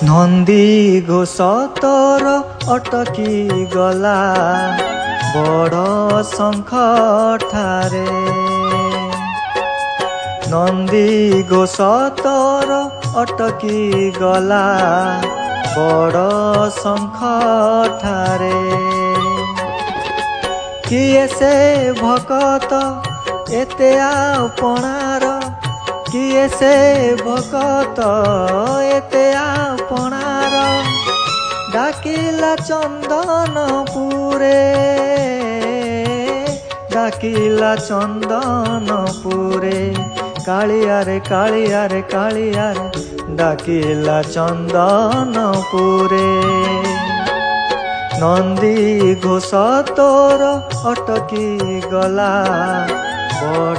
नंदी घोष तोर अटकी गला बड़ शंख ठारे। नंदी घोष तोर अटकी गला बड़ शंख ठारे। किए से भकत एते आपणार, किए से भकत एते आपणार। डाकिला चंदनपुरे, डाकिला चंदनपुरे। कालिया रे कालिया रे कालिया रे डाकिला चंदनपुरे। नंदी घोष तोर अटकी गला बड़